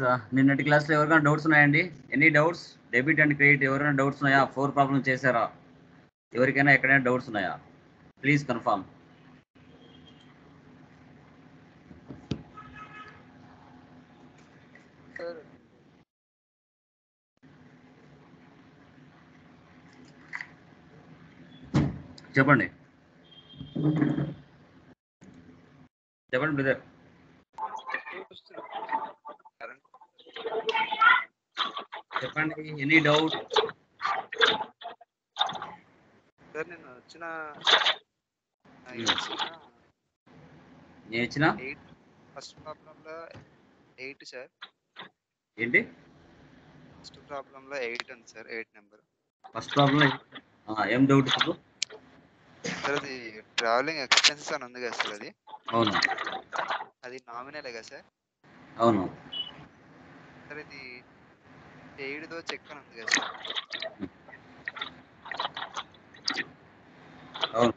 నిన్నటి క్లాస్లో ఎవరికైనా డౌట్స్ ఉన్నాయండి? Any doubts? Debit and credit ఎవరైనా డౌట్స్ ఉన్నాయా? 4 ప్రాబ్లమ్ చేశారా? ఎవరికైనా ఎక్కడైనా డౌట్స్ ఉన్నాయా? Please confirm. చెప్పండి చెప్పండి బ్రదర్. చెప్పండి ఎనీ డౌట్? సార్ నేను వచ్చిన నేను ఇచ్చిన ఫస్ట్ ప్రాబ్లంలో 8 సార్. ఏంటి? ఫస్ట్ ప్రాబ్లంలో 8 ఉంది సార్, 8 నెంబర్. ఫస్ట్ ప్రాబ్లం ఏం డౌట్ ఇప్పుడు? సార్ అది ట్రావెలింగ్ ఎక్స్పెన్సెస్ అని ఉంది కదా సార్, అవును అది నామినలే కదా సార్? అవును సార్ ఇది పెయిడ్తో చెక్ అని ఉంది కదా సార్? అవును.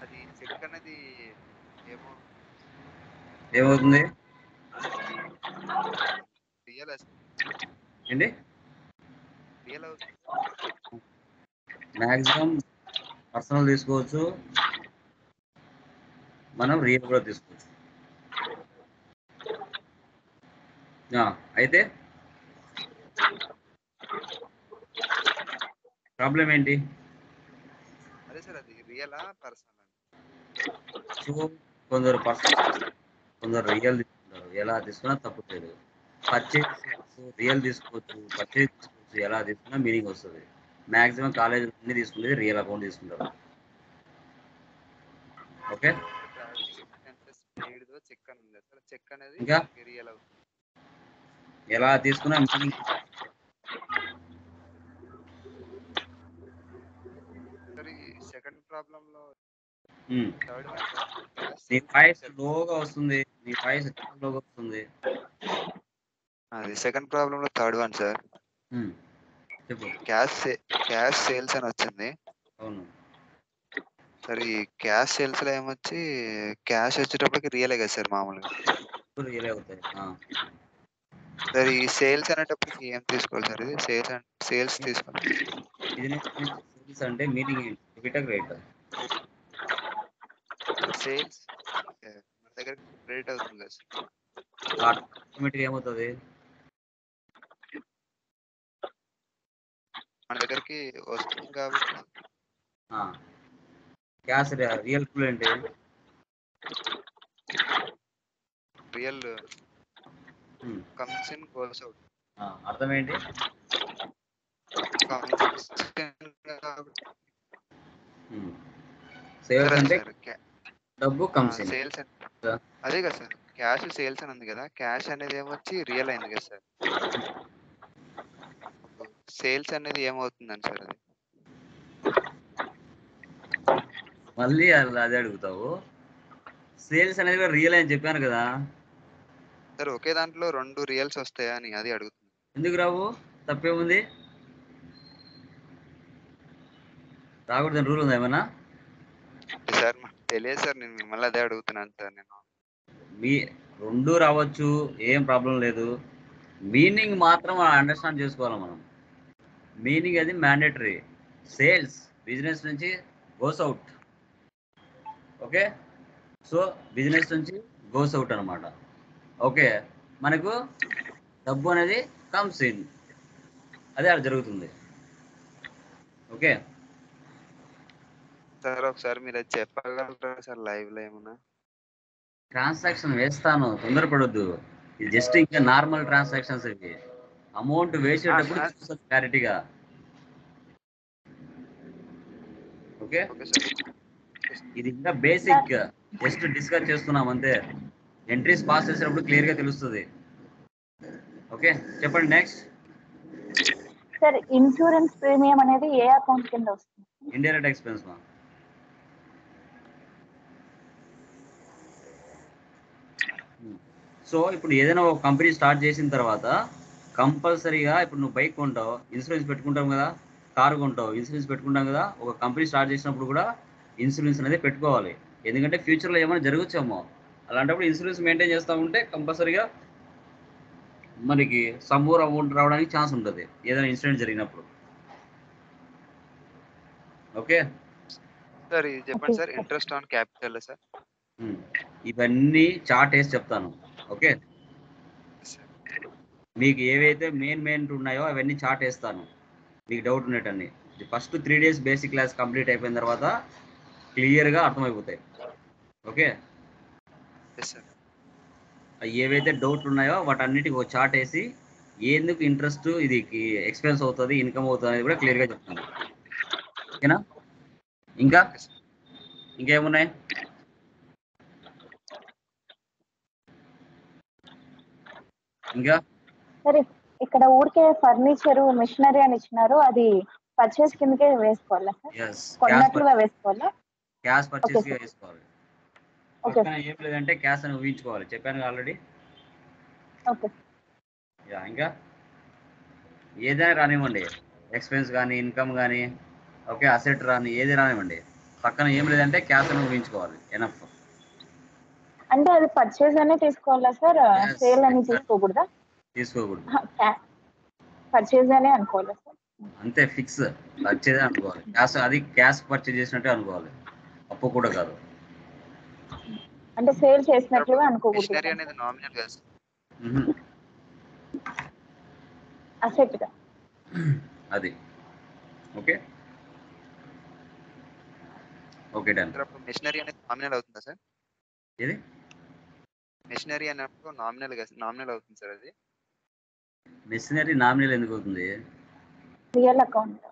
అది చెక్ అనేది ఏమవుతుంది? రియల్ ఏంటి? రియల్ అవుతుంది. మ్యాక్సిమం పర్సనల్ తీసుకోవచ్చు, మనం రియల్ కూడా తీసుకోవచ్చు. అయితే ప్రాబ్లం ఏంటి? అదే సార్, అది రియలా పర్సనల్ అని? సో కొందరు పర్సనల్, కొందరు రియల్ తీసుకుంటారు. ఎలా తీసుకున్నా తప్పు లేదు. పర్చేజ్ రియల్ తీసుకోవచ్చు, పర్చేజ్ తీసుకోవచ్చు, ఎలా తీసుకున్నా మీనింగ్ వస్తుంది. మ్యాక్సిమం కాలేజ్ అన్ని తీసుకునేది రియల్ అకౌంట్ తీసుకుంటారు. ఓకే, పెయిడ్తో చెక్ అని ఉంది సార్, చెక్ అనేది ఇంకా రియల్ అవుతుంది. ఎలా తీసుకున్నా మీనింగ్. సార్ ఈ సెకండ్ ప్రాబ్లంలో థర్డ్ వన్ నీ వాయిస్ లోగా వస్తుంది, నీ వాయిస్ లోగా వస్తుంది. అది సెకండ్ ప్రాబ్లంలో థర్డ్ వన్ సార్. చెప్పు. క్యాష్ సేల్స్ అని వచ్చింది. అవును సార్ ఈ క్యాష్ సేల్స్ లో ఏమొచ్చి క్యాష్ వచ్చేటప్పటికి రియలే కదా సార్ మామూలుగా? రియల్ అవుతాయి. సార్ ఈ సేల్స్ అనేటప్పటికి ఏం తీసుకోవాలి సార్? ఇది సేల్స్ తీసుకోవాలి. బిజినెస్ సేల్స్ అంటే మీనింగ్ ఏంటి? Debit credit? సేల్స్ మన దగ్గర క్రెడిట్ అవుతుంది కదా సార్? ఆటోమేటిక్ ఏమవుతుంది? మన దగ్గరికి వస్తుంది కాబట్టి. క్యాష్ రియల్ ఫుల్ ఏంటి? Real comes in goes out. అర్థం ఏంటి? సేల్స్ అంటే డబ్బు కమ్స్ ఇన్. సేల్స్ అదే కదా సార్, క్యాష్ సేల్స్ అని ఉంది కదా, క్యాష్ అనేది ఏమొచ్చి రియల్ అయింది కదా సార్. సేల్స్ అనేది ఏమవుతుందని సార్? అది మళ్ళీ అదే అడుగుతావు? సేల్స్ అనేది కూడా రియల్ అని చెప్పాను కదా సార్. ఒకే దాంట్లో 2 రియల్స్ వస్తాయా అని అది అడుగుతుంది. ఎందుకు రావు? తప్పేముంది? రాకూడదని రూల్ ఉందా ఏమన్నా? సార్ తెలియదు సార్, నేను మిమ్మల్ని అదే అడుగుతున్నాను సార్. నేను మీ 2 రావచ్చు, ఏం ప్రాబ్లం లేదు. మీనింగ్ మాత్రం అండర్స్టాండ్ చేసుకోవాలి మనం. మీనింగ్ అది మ్యాండేటరీ. సేల్స్ బిజినెస్ నుంచి goes out. Okay, so business నుంచి గోస్ అవుట్ అనమాట. ఓకే, మనకు డబ్బు అనేది కమ్స్ ఇన్, అదే అక్కడ జరుగుతుంది. ఓకే సార్, ఒకసారి మీరు అది చెప్పగలరా సార్ లైవ్ లో ఏమన్నా? ట్రాన్సాక్షన్ వేస్తాను, తొందరపడొద్దు. ఇది జస్ట్ ఇంకా నార్మల్ ట్రాన్సాక్షన్స్. ఇవి అమౌంట్ వేసేటప్పుడు చూస్తుంది క్లారిటీగా. ఓకే, ఇది ఇంకా బేసిక్, జస్ట్ డిస్కస్ చేస్తున్నాం అంతే. ఎంట్రీస్ పాస్ చేసేటప్పుడు క్లియర్ గా తెలుస్తుంది. ఓకే, చెప్పండి నెక్స్ట్. సార్ ఇన్సూరెన్స్ ప్రీమియం అనేది ఏ అకౌంట్ కింద వస్తుంది? ఇండైరెక్ట్ ఎక్స్పెన్స్ మా. సో ఇప్పుడు ఏదైనా ఒక కంపెనీ స్టార్ట్ చేసిన తర్వాత కంపల్సరీగా, ఇప్పుడు నువ్వు బైక్ కొంటావు, ఇన్సూరెన్స్ పెట్టుకుంటాం కదా, కారు కొంటావు, ఇన్సూరెన్స్ పెట్టుకుంటాం కదా. ఒక కంపెనీ స్టార్ట్ చేసినప్పుడు కూడా ఇన్సూరెన్స్ అనేది పెట్టుకోవాలి. ఎందుకంటే ఫ్యూచర్లో ఏమైనా జరగచ్చేమో. అలాంటప్పుడు ఇన్సూరెన్స్ మెయింటైన్ చేస్తూ ఉంటే కంపల్సరీగా మనకి సమ్ మోర్ అమౌంట్ రావడానికి ఛాన్స్ ఉంటుంది ఏదైనా ఇన్సిడెంట్ జరిగినప్పుడు. ఓకే. సార్ ఇది ఓకే చెప్పండి sir, sir. Interest on capital sir. ఇవన్నీ చార్ట్ వేసి చెప్తాను. ఓకే. సార్ మీకు ఏవైతే మెయిన్ ఉన్నాయో అవన్నీ చార్ట్ వేస్తాను మీకు డౌట్ ఉన్నట్టన్ని. First 3 days basic class complete అయిపోయిన తర్వాత క్లియర్గా అర్థమైపోతాయి. ఓకే. Yes sir. ఏవైతే డౌట్లు ఉన్నాయో వాటన్నిటికి ఒక చార్ట్ వేసి ఎందుకు ఇంట్రెస్ట్ ఇది ఎక్స్పెన్స్ అవుతుంది ఇన్కమ్ అవుతుంది అనేది కూడా క్లియర్గా చెప్తాను. ఓకేనా? ఇంకా ఓకే సార్. ఇంకేమున్నాయి? ఇంకా సరే, ఇక్కడ ఊరికే ఫర్నిచర్ మిషనరీ అని ఇచ్చినారు, అది పర్చేస్ కిందకే వేసుకోవాలా సార్? ఎస్, కొన్నట్లుగా వేసుకోవాలా? Cash okay purchase sir. వేసుకోవాలి. ఓకే పక్కన ఏం లేదంటే క్యాష్ అని ఊహించుకోవాలి. చెప్పాను ఆల్రెడీ. ఓకే. ఇంకా ఏదైనా రానివ్వండి, ఎక్స్పెన్స్ కానీ ఇన్కమ్ కానీ, ఓకే, అసెట్ రాని ఏది రానివ్వండి, పక్కన ఏం లేదంటే క్యాష్ అని ఊహించుకోవాలి. ఎనఫ్. అంటే అది పర్చేస్ అనే తీసుకోవాలా సార్? Yes, సేల్ అని exactly. తీసుకోకూడదా? తీసుకోకూడదు. పర్చేస్ అనే అనుకోవాలా సార్? అంతే, ఫిక్స్. పర్చేజ్ అనుకోవాలి. క్యాష్, అది క్యాష్ పర్చేజ్ చేసినట్టే అనుకోవాలి, అప్పు కూడా కాదు. అంటే సేల్ చేసినట్లుగా అనుకోకూడదు మిషనరీ కదా అనేది సార్? నామినల్ కదా సార్? అసెట్ గా. అది ఓకే. Okay, done. సార్ అప్పుడు మిషనరీ అనేది నామినల్ అవుతుందా సార్? ఏది మిషనరీ అన్నప్పుడు నామినల్ అవుతుంది సార్ అది? మెషినరీ నామినల్ ఎందుకు అవుతుంది? రియల్ అకౌంట్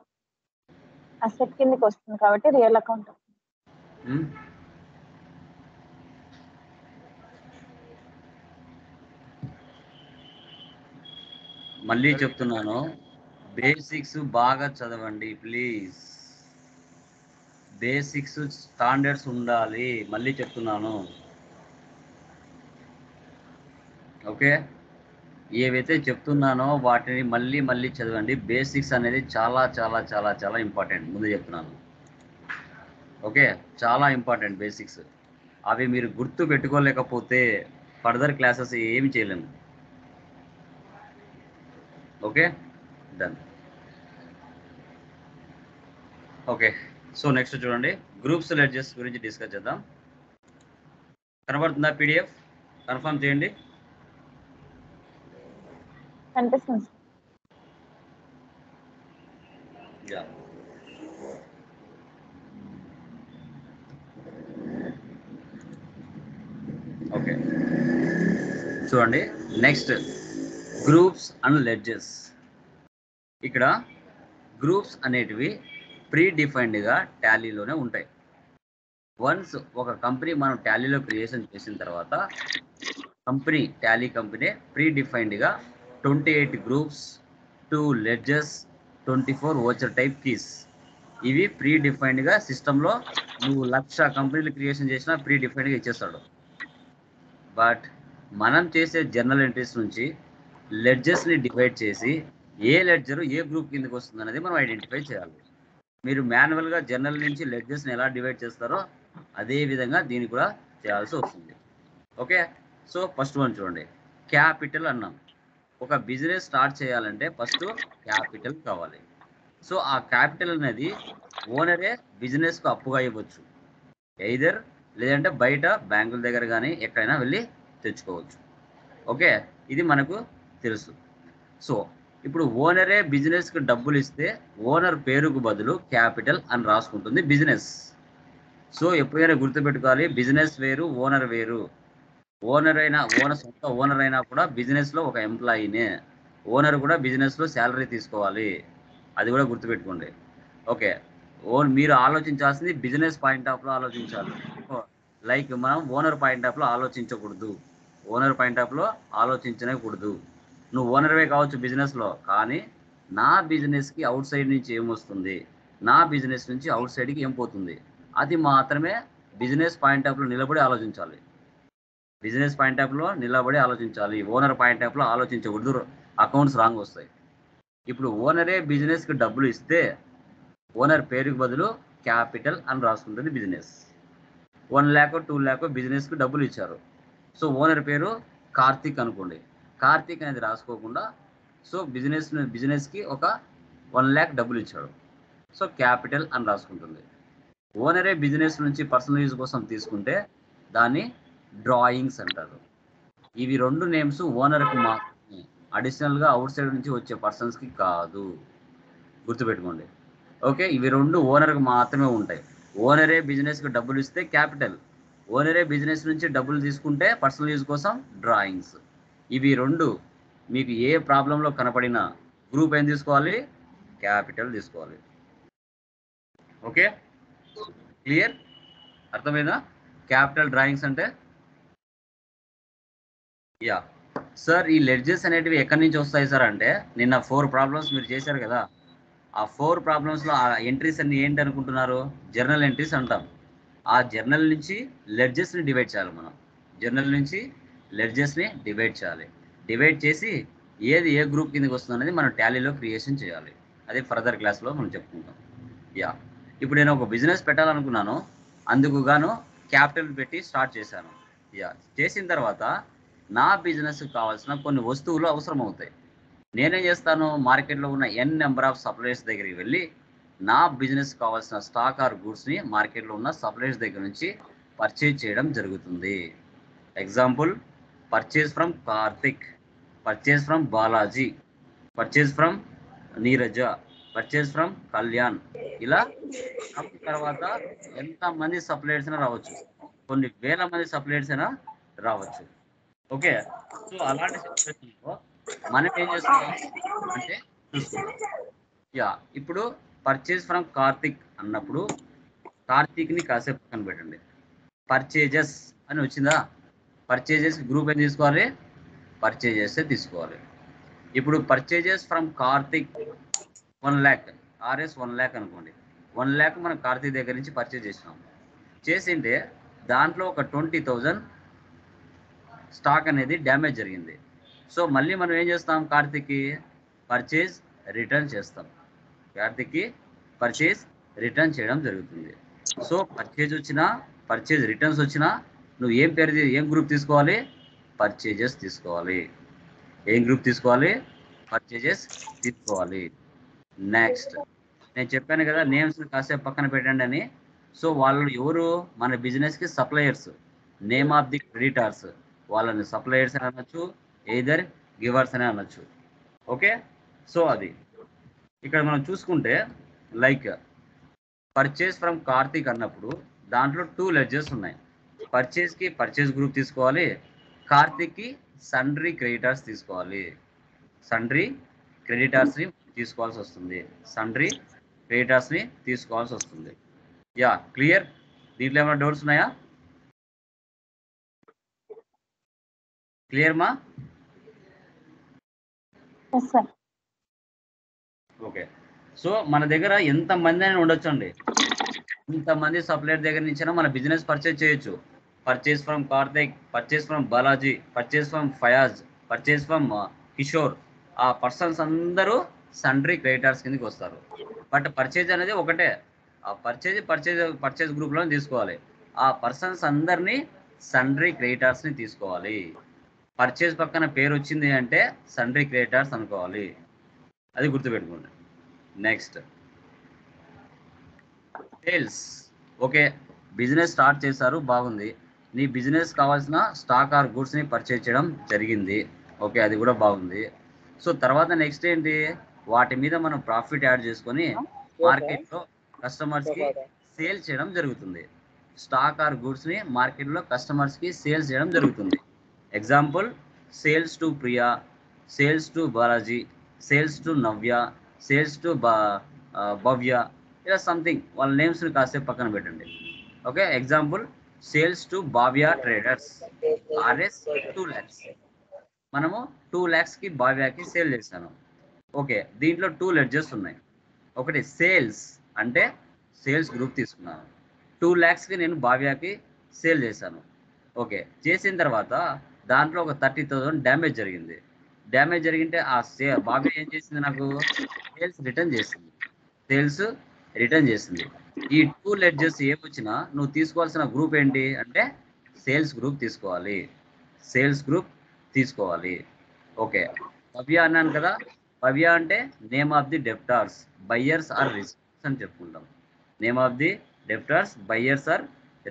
అసెట్ కిందకి వస్తుంది కాబట్టి రియల్ అకౌంట్. ఉమ్? మళ్ళీ సార్ చెప్తున్నాను, బేసిక్స్ బాగా చదవండి ప్లీజ్. బేసిక్స్ స్టాండర్డ్స్ ఉండాలి. మళ్ళీ చెప్తున్నాను. ఓకే. ఏవైతే చెప్తున్నానో వాటిని మళ్ళీ చదవండి. బేసిక్స్ అనేది చాలా చాలా చాలా చాలా ఇంపార్టెంట్. ముందు చెప్తున్నాను. ఓకే, చాలా ఇంపార్టెంట్ బేసిక్స్. అవి మీరు గుర్తు పెట్టుకోలేకపోతే ఫర్దర్ క్లాసెస్ ఏమి చేయలేము. Okay, done. Okay, so next చూడండి, గ్రూప్స్ లెడ్జెస్ గురించి డిస్కస్ చేద్దాం. కనబడుతుందా పీడిఎఫ్? కన్ఫర్మ్ చేయండి. కనిపిస్తుంది సార్. యా. ఓకే, చూడండి, నెక్స్ట్ గ్రూప్స్ అండ్ లెడ్జెస్. ఇక్కడ గ్రూప్స్ అనేటివి ప్రీ డిఫైన్డ్గా టాలీలోనే ఉంటాయి. వన్స్ ఒక కంపెనీ మనం టాలీలో క్రియేషన్ చేసిన తర్వాత టాలీ కంపెనీ ప్రీ డిఫైన్డ్గా 28 groups, 2 ledgers, 24 voucher type keys, ఇవి ప్రీ డిఫైన్డ్గా సిస్టంలో నువ్వు 1,00,000 కంపెనీలు క్రియేషన్ చేసినా ప్రీ డిఫైన్డ్గా ఇచ్చేస్తాడు. బట్ మనం చేసే జర్నల్ ఎంట్రీస్ నుంచి లెడ్జెస్ని డివైడ్ చేసి ఏ లెడ్జరు ఏ గ్రూప్ కిందకి వస్తుంది అనేది మనం ఐడెంటిఫై చేయాలి. మీరు మాన్యువల్గా జర్నల్ నుంచి లెడ్జెస్ని ఎలా డివైడ్ చేస్తారో అదే విధంగా దీన్ని కూడా చేయాల్సి వస్తుంది. ఓకే, సో ఫస్ట్ వన్ చూడండి, క్యాపిటల్ అన్నాం. ఒక బిజినెస్ స్టార్ట్ చేయాలంటే ఫస్ట్ క్యాపిటల్ కావాలి. సో ఆ క్యాపిటల్ అనేది ఓనరే బిజినెస్కు అప్పుగా ఇవ్వచ్చు, ఎయిదర్ లేదంటే బయట బ్యాంకుల దగ్గర కానీ ఎక్కడైనా వెళ్ళి తెచ్చుకోవచ్చు. ఓకే, ఇది మనకు తెలుసు. సో ఇప్పుడు ఓనరే బిజినెస్కి డబ్బులు ఇస్తే ఓనర్ పేరుకు బదులు క్యాపిటల్ అని రాసుకుంటుంది బిజినెస్. సో ఎప్పుడైనా గుర్తుపెట్టుకోవాలి, బిజినెస్ వేరు, ఓనర్ వేరు. సొంత ఓనర్ అయినా కూడా బిజినెస్లో ఒక ఎంప్లాయీనే. ఓనర్ కూడా బిజినెస్లో శాలరీ తీసుకోవాలి, అది కూడా గుర్తుపెట్టుకోండి. ఓకే, మీరు ఆలోచించాల్సింది బిజినెస్ పాయింట్ ఆఫ్లో ఆలోచించాలి. లైక్ మనం ఓనర్ పాయింట్ ఆఫ్లో ఆలోచించకూడదు, ఓనర్ పాయింట్ ఆఫ్లో ఆలోచించకూడదు. నువ్వు ఓనర్వే కావచ్చు బిజినెస్లో, కానీ నా బిజినెస్కి అవుట్ సైడ్ నుంచి ఏమొస్తుంది, నా బిజినెస్ నుంచి అవుట్ సైడ్కి ఏం పోతుంది, అది మాత్రమే బిజినెస్ పాయింట్ ఆఫ్లో నిలబడి ఆలోచించాలి. బిజినెస్ పాయింట్ ఆఫ్లో నిలబడి ఆలోచించాలి, ఓనర్ పాయింట్ ఆఫ్లో ఆలోచించకూడదు. అకౌంట్స్ రాంగ్ వస్తాయి. ఇప్పుడు ఓనరే బిజినెస్కి డబ్బులు ఇస్తే ఓనర్ పేరుకి బదులు క్యాపిటల్ అని రాసుకుంటుంది బిజినెస్. 1 lakh 2 lakh బిజినెస్కి డబ్బులు ఇచ్చారు. సో ఓనర్ పేరు కార్తిక్ అనుకోండి. కార్తీక్ అనేది రాసుకోకుండా సో బిజినెస్కి ఒక 1 lakh డబ్బులు ఇచ్చాడు. సో క్యాపిటల్ అని రాసుకుంటుంది. ఓనరే బిజినెస్ నుంచి పర్సనల్ యూజ్ కోసం తీసుకుంటే దాన్ని డ్రాయింగ్స్ అంటారు. ఇవి 2 నేమ్స్ ఓనర్కి మాత్రమే, అడిషనల్గా అవుట్ సైడ్ నుంచి వచ్చే పర్సన్స్కి కాదు, గుర్తుపెట్టుకోండి. ఓకే, ఇవి 2 ఓనర్కి మాత్రమే ఉంటాయి. ఓనరే బిజినెస్కి డబ్బులు ఇస్తే క్యాపిటల్, ఓనరే బిజినెస్ నుంచి డబ్బులు తీసుకుంటే పర్సనల్ యూజ్ కోసం డ్రాయింగ్స్. ఇవి 2 మీకు ఏ ప్రాబ్లంలో కనపడినా గ్రూప్ ఏం తీసుకోవాలి? క్యాపిటల్ తీసుకోవాలి. Okay, clear? అర్థమైందా క్యాపిటల్ డ్రాయింగ్స్ అంటే? యా సార్, ఈ లెడ్జెస్ అనేటివి ఎక్కడి నుంచి వస్తాయి సార్ అంటే, నిన్న 4 ప్రాబ్లమ్స్ మీరు చేశారు కదా, ఆ 4 ప్రాబ్లమ్స్లో ఆ ఎంట్రీస్ అన్ని ఏంటి అనుకుంటున్నారు? జర్నల్ ఎంట్రీస్ అంటాం. ఆ జర్నల్ నుంచి లెడ్జెస్ని డివైడ్ చేయాలి మనం. జర్నల్ నుంచి లెడ్జెస్ని డివైడ్ చేయాలి. డివైడ్ చేసి ఏది ఏ గ్రూప్ కిందకి వస్తుంది అనేది మనం టాలీలో క్రియేషన్ చేయాలి. అది ఫర్దర్ క్లాస్లో మనం చెప్పుకుంటాం. యా, ఇప్పుడు నేను ఒక బిజినెస్ పెట్టాలనుకున్నాను, అందుకు గాను క్యాపిటల్ పెట్టి స్టార్ట్ చేశాను. యా, చేసిన తర్వాత నా బిజినెస్కి కావాల్సిన కొన్ని వస్తువులు అవసరం అవుతాయి. నేనేం చేస్తాను? మార్కెట్లో ఉన్న n నెంబర్ ఆఫ్ సప్లయర్స్ దగ్గరికి వెళ్ళి నా బిజినెస్ కావాల్సిన స్టాక్ ఆర్ గూడ్స్ని మార్కెట్లో ఉన్న సప్లయర్స్ దగ్గర నుంచి పర్చేజ్ చేయడం జరుగుతుంది. Example, purchase from Karthik, purchase from Balaji, purchase from Neeraja, purchase from Kalyan. ఇలా తర్వాత ఎంతమంది సప్లయర్స్ అయినా రావచ్చు, కొన్ని వేల మంది సప్లయర్స్ అయినా రావచ్చు. ఓకే, సో అలాంటి సిచ్యువేషన్లో మనం ఏం చేస్తాం అంటే చూసుకుంటాం. యా, ఇప్పుడు పర్చేజ్ ఫ్రమ్ కార్తిక్ అన్నప్పుడు కార్తిక్ని కాసేపు పక్కన పెట్టండి. పర్చేజెస్ అని వచ్చిందా? పర్చేజెస్ గ్రూప్ ఏం తీసుకోవాలి? పర్చేజెస్ తీసుకోవాలి. ఇప్పుడు purchases from Karthik 1 lakh, RS 1 lakh అనుకోండి. 1 lakh మనం కార్తిక్ దగ్గర నుంచి పర్చేజ్ చేసినాం. చేసింటే దాంట్లో ఒక 20,000 స్టాక్ అనేది డ్యామేజ్ జరిగింది. సో మళ్ళీ మనం ఏం చేస్తాం? కార్తిక్కి పర్చేజ్ రిటర్న్ చేస్తాం. కార్తిక్కి పర్చేజ్ రిటర్న్ చేయడం జరుగుతుంది. సో పర్చేజ్ వచ్చినా, పర్చేజ్ రిటర్న్స్ వచ్చినా నువ్వు ఏం గ్రూప్ తీసుకోవాలి? పర్చేజెస్ తీసుకోవాలి. ఏం గ్రూప్ తీసుకోవాలి? పర్చేజెస్ తీసుకోవాలి. నెక్స్ట్, నేను చెప్పాను కదా నేమ్స్ కాసేపు పక్కన పెట్టండి అని. సో వాళ్ళు ఎవరు? మన బిజినెస్కి suppliers. Name of the creditors, వాళ్ళని సప్లయర్స్ అని అనొచ్చు, ఎయిదర్ గివర్స్ అని అనొచ్చు. ఓకే, సో అది ఇక్కడ మనం చూసుకుంటే లైక్ పర్చేజ్ ఫ్రమ్ కార్తిక్ అన్నప్పుడు దాంట్లో 2 లెడ్జెస్ ఉన్నాయి. పర్చేజ్కి పర్చేజ్ గ్రూప్ తీసుకోవాలి, కార్తిక్కి సండ్రీ క్రెడిటార్స్ తీసుకోవాలి. సండ్రీ క్రెడిటార్స్ని తీసుకోవాల్సి వస్తుంది. సండ్రీ క్రెడిటార్స్ని తీసుకోవాల్సి వస్తుంది. Yeah, clear? దీంట్లో ఏమైనా డౌట్స్ ఉన్నాయా? క్లియర్ మా? ఓకే, సో మన దగ్గర ఎంతమంది అయినా ఉండొచ్చు అండి. ఇంతమంది సప్లయర్ దగ్గర నుంచైనా మన బిజినెస్ పర్చేజ్ చేయొచ్చు. Purchase from Karthik, purchase from Balaji, purchase from Fayaz, purchase from Kishore. ఆ పర్సన్స్ అందరూ సండ్రీ క్రెడిటార్స్ కిందకి వస్తారు. బట్ పర్చేజ్ అనేది ఒకటే. ఆ పర్చేజ్ గ్రూప్లో తీసుకోవాలి. ఆ పర్సన్స్ అందరినీ సండ్రీ క్రెడిటార్స్ని తీసుకోవాలి. పర్చేజ్ పక్కన పేరు వచ్చింది అంటే సండ్రీ క్రెడిటార్స్ అనుకోవాలి. అది గుర్తుపెట్టుకోండి. Next, sales. Okay, business start చేశారు, బాగుంది. నీ బిజినెస్ కావాల్సిన స్టాక్ ఆర్ గూడ్స్ని పర్చేజ్ చేయడం జరిగింది. ఓకే, అది కూడా బాగుంది. సో తర్వాత నెక్స్ట్ ఏంటి? వాటి మీద మనం ప్రాఫిట్ యాడ్ చేసుకొని మార్కెట్లో కస్టమర్స్కి సేల్ చేయడం జరుగుతుంది. స్టాక్ ఆర్ గూడ్స్ని మార్కెట్లో కస్టమర్స్కి సేల్స్ చేయడం జరుగుతుంది. Example, sales to Priya, sales to Balaji, sales to Navya, sales to Bhavya, ఇలా సంథింగ్ వాళ్ళ నేమ్స్ని కాసేపు పక్కన పెట్టండి. Okay, example sales to Bhavya traders, RS 2 lakhs. మనము 2 lakhsకి భావ్యకి సేల్ చేశాను. ఓకే, దీంట్లో 2 లెడ్జెస్ ఉన్నాయి. ఒకటి సేల్స్ అంటే సేల్స్ గ్రూప్ తీసుకున్నాను. 2 lakhsకి నేను భావ్యకి సేల్ చేశాను. ఓకే, చేసిన తర్వాత దాంట్లో ఒక 30,000 డ్యామేజ్ జరిగింది. డ్యామేజ్ జరిగింటే ఆ భావ్య ఏం చేసింది? నాకు సేల్స్ రిటర్న్ చేసింది. సేల్స్ రిటర్న్ చేసింది. ఈ 2 లెడ్జెస్ ఏమొచ్చినా నువ్వు తీసుకోవాల్సిన గ్రూప్ ఏంటి అంటే సేల్స్ గ్రూప్ తీసుకోవాలి. సేల్స్ గ్రూప్ తీసుకోవాలి. ఓకే, భవ్య అన్నాను కదా. భవ్య అంటే name of the debtors, buyers or receivers అని చెప్పుకుంటాం. Name of the debtors, buyers or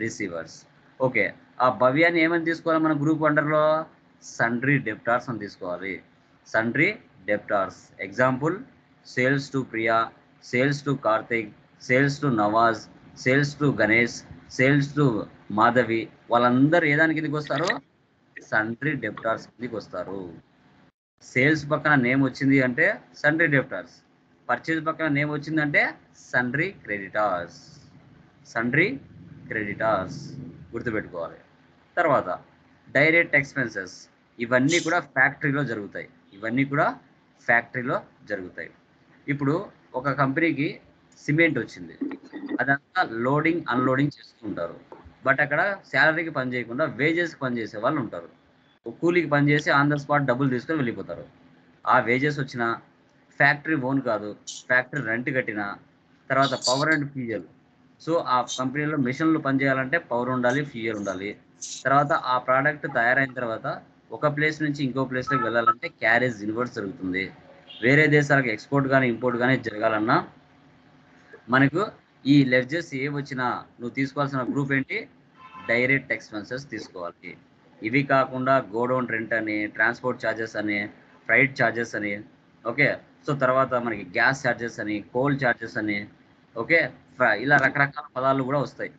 receivers. Okay, ఆ భవ్యాన్ని ఏమని తీసుకోవాలి మన గ్రూప్ అండర్లో? సండ్రీ డెప్టార్స్ అని తీసుకోవాలి. Sundry debtors. Example, sales to Priya, sales to Karthik, sales to Nawaz, sales to Ganesh, sales to Madhavi. వాళ్ళందరూ ఏ దాని కిందకి వస్తారు? సండ్రీ డెప్టార్స్ కిందకి వస్తారు. సేల్స్ పక్కన నేమ్ వచ్చింది అంటే సండ్రీ డెప్టార్స్, పర్చేజ్ పక్కన నేమ్ వచ్చిందంటే సండ్రీ క్రెడిటార్స్. సండ్రీ క్రెడిటార్స్ గుర్తుపెట్టుకోవాలి. తర్వాత డైరెక్ట్ ఎక్స్పెన్సెస్. ఇవన్నీ కూడా ఫ్యాక్టరీలో జరుగుతాయి. ఇవన్నీ కూడా ఫ్యాక్టరీలో జరుగుతాయి. ఇప్పుడు ఒక కంపెనీకి సిమెంట్ వచ్చింది, అదంతా లోడింగ్ అన్లోడింగ్ చేస్తుంటారు. బట్ అక్కడ శాలరీకి పని చేయకుండా వేజెస్కి పని చేసే వాళ్ళు ఉంటారు. కూలీకి పని చేసి ఆన్ ద స్పాట్ డబ్బులు తీసుకొని వెళ్ళిపోతారు. ఆ వేజెస్ వచ్చిన ఫ్యాక్టరీ ఓన్ కాదు, ఫ్యాక్టరీ రెంట్ కట్టిన తర్వాత పవర్ అండ్ ఫ్యూయల్. సో ఆ కంపెనీలో మిషన్లు పనిచేయాలంటే పవర్ ఉండాలి, ఫ్యూయల్ ఉండాలి. తర్వాత ఆ ప్రోడక్ట్ తయారైన తర్వాత ఒక ప్లేస్ నుంచి ఇంకో ప్లేస్లోకి వెళ్ళాలంటే క్యారేజ్ ఇన్వర్స్ జరుగుతుంది. వేరే దేశాలకు ఎక్స్పోర్ట్ కానీ ఇంపోర్ట్ కానీ జరగాలన్నా మనకు ఈ లెడ్జెస్ ఏ వచ్చినా నువ్వు తీసుకోవాల్సిన గ్రూప్ ఏంటి? డైరెక్ట్ ఎక్స్పెన్సెస్ తీసుకోవాలి. ఇవి కాకుండా గోడౌన్ రెంట్ అని, ట్రాన్స్పోర్ట్ ఛార్జెస్ అని, ఫ్రైట్ ఛార్జెస్ అని, ఓకే. సో తర్వాత మనకి గ్యాస్ ఛార్జెస్ అని, కోల్ ఛార్జెస్ అని, ఓకే. ఇలా రకరకాల పదాలు కూడా వస్తాయి.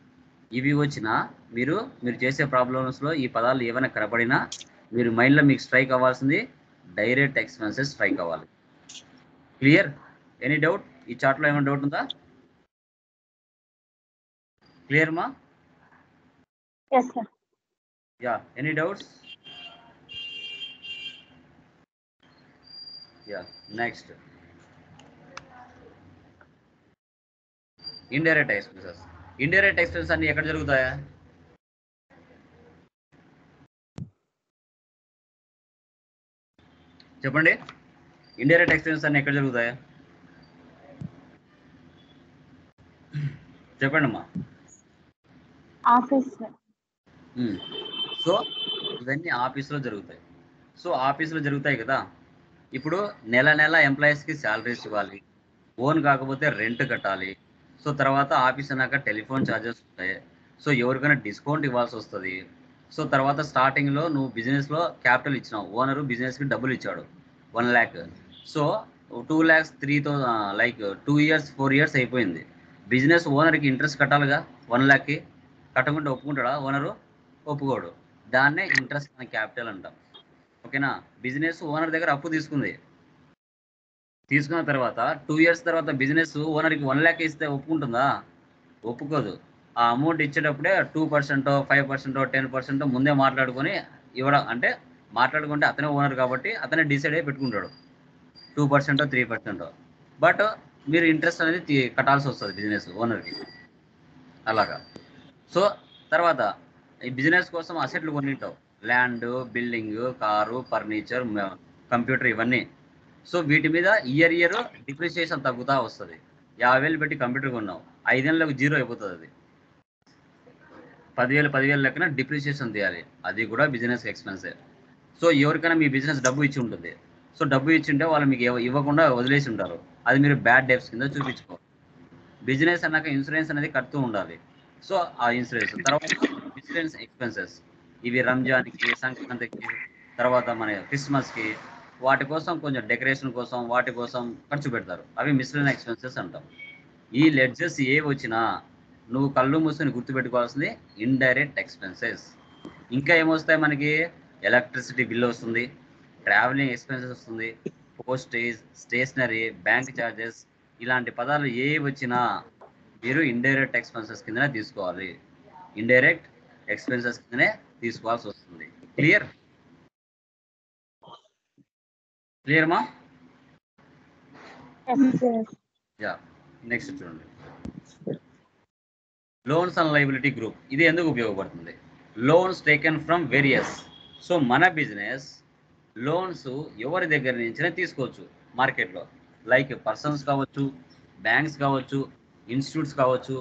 ఇవి వచ్చినా మీరు చేసే ప్రాబ్లమ్స్లో ఈ పదాలు ఏమైనా కనపడినా మీరు మైండ్లో మీకు స్ట్రైక్ అవ్వాల్సింది డైరెక్ట్ ఎక్స్పెన్సెస్ స్ట్రైక్ అవ్వాలి. క్లియర్? Any doubt? ఈ చార్ట్లో ఏమైనా డౌట్ ఉందా? క్లియర్ మా? Yes, sir. Yeah, any doubts? Yeah, next. Indirect expenses. Indirect expenses అన్ని ఎక్కడ జరుగుతాయా? చెప్పండి. ఇండైరెక్ట్ ఎక్స్పెన్సెస్ అన్ని ఎక్కడ జరుగుతాయా? చెప్పండి అమ్మా. ఆఫీస్. సో ఇవన్నీ ఆఫీస్లో జరుగుతాయి. సో ఆఫీస్లో జరుగుతాయి కదా. ఇప్పుడు నెల నెల ఎంప్లాయీస్కి శాలరీస్ ఇవ్వాలి, ఓన్ కాకపోతే రెంట్ కట్టాలి. సో తర్వాత ఆఫీస్ అన్నాక టెలిఫోన్ ఛార్జెస్ ఉంటాయి. సో ఎవరికైనా డిస్కౌంట్ ఇవ్వాల్సి వస్తుంది. సో తర్వాత స్టార్టింగ్లో నువ్వు బిజినెస్లో క్యాపిటల్ ఇచ్చినావు, ఓనరు బిజినెస్కి డబ్బులు ఇచ్చాడు 1 lakh. So 2 lakhs 3,000 like 2 years 4 years అయిపోయింది. బిజినెస్ ఓనర్కి ఇంట్రెస్ట్ కట్టాలిగా 1 lakh. కట్టకుండా ఒప్పుకుంటాడా ఓనరు? ఒప్పుకోడు. దాన్నే ఇంట్రెస్ట్ అనే క్యాపిటల్ అంటాం. ఓకేనా? బిజినెస్ ఓనర్ దగ్గర అప్పు తీసుకున్న తర్వాత 2 years తర్వాత బిజినెస్ ఓనర్కి 1 lakh ఇస్తే ఒప్పుకుంటుందా? ఒప్పుకోదు. ఆ అమౌంట్ ఇచ్చేటప్పుడే 2%, 5%, 10% ముందే మాట్లాడుకొని ఇవ్వడం. అంటే మాట్లాడుకుంటే అతనే ఓనర్ కాబట్టి అతనే డిసైడ్ అయ్యి పెట్టుకుంటాడు 2%, 3%. బట్ మీరు ఇంట్రెస్ట్ అనేది కట్టాల్సి వస్తుంది బిజినెస్ ఓనర్కి. అలాగా. సో తర్వాత ఈ బిజినెస్ కోసం అసెట్లు కొనింటావు, land, building, car, furniture, computer, ఇవన్నీ. సో వీటి మీద ఇయర్ డిప్రిసియేషన్ తగ్గుతూ వస్తుంది. 50,000 పెట్టి కంప్యూటర్ కొన్నావు, 5 ఏళ్ళకు 0 అయిపోతుంది. అది 10,000 లెక్కన డిప్రిసియేషన్ తీయాలి. అది కూడా బిజినెస్ ఎక్స్పెన్సే. సో ఎవరికైనా మీ బిజినెస్ డబ్బు ఇచ్చి ఉంటుంది. సో డబ్బు ఇచ్చింటే వాళ్ళు మీకు ఇవ్వకుండా వదిలేసి ఉంటారు. అది మీరు బ్యాడ్ డెబ్ట్స్ కింద చూపించుకోవాలి. బిజినెస్ అన్నాక ఇన్సూరెన్స్ అనేది కడుతూ ఉండాలి. సో ఆ ఇన్సూరెన్స్ తర్వాత ఇన్సూరెన్స్ ఎక్స్పెన్సెస్ ఇవి రంజాన్కి, సంక్రాంతికి, తర్వాత మన క్రిస్మస్కి, వాటి కోసం కొంచెం డెకరేషన్ కోసం వాటి కోసం ఖర్చు పెడతారు. అవి మిస్లెనియస్ ఎక్స్పెన్సెస్ అంటాం. ఈ లెడ్జెస్ ఏ వచ్చినా నువ్వు కళ్ళు మూసుకొని గుర్తుపెట్టుకోవాల్సింది ఇండైరెక్ట్ ఎక్స్పెన్సెస్. ఇంకా ఏమొస్తాయి మనకి? ఎలక్ట్రిసిటీ బిల్ వస్తుంది, ట్రావెలింగ్ ఎక్స్పెన్సెస్ వస్తుంది, పోస్టేజ్, స్టేషనరీ, బ్యాంక్ ఛార్జెస్. ఇలాంటి పదాలు ఏ వచ్చినా మీరు ఇండైరెక్ట్ ఎక్స్పెన్సెస్ కిందనే తీసుకోవాలి. ఇండైరెక్ట్ ఎక్స్పెన్సెస్ కిందనే తీసుకోవాల్సి వస్తుంది. క్లియర్? క్లియర్ మా? యా. నెక్స్ట్ చూడండి, లోన్స్ అండ్ లయబిలిటీ గ్రూప్. ఇది ఎందుకు ఉపయోగపడుతుంది? Loans taken from various. So మన బిజినెస్ లోన్స్ ఎవరి దగ్గర నుంచైనా తీసుకోవచ్చు మార్కెట్లో. లైక్ పర్సన్స్ కావచ్చు, బ్యాంక్స్ కావచ్చు, ఇన్స్టిట్యూట్స్ కావచ్చు,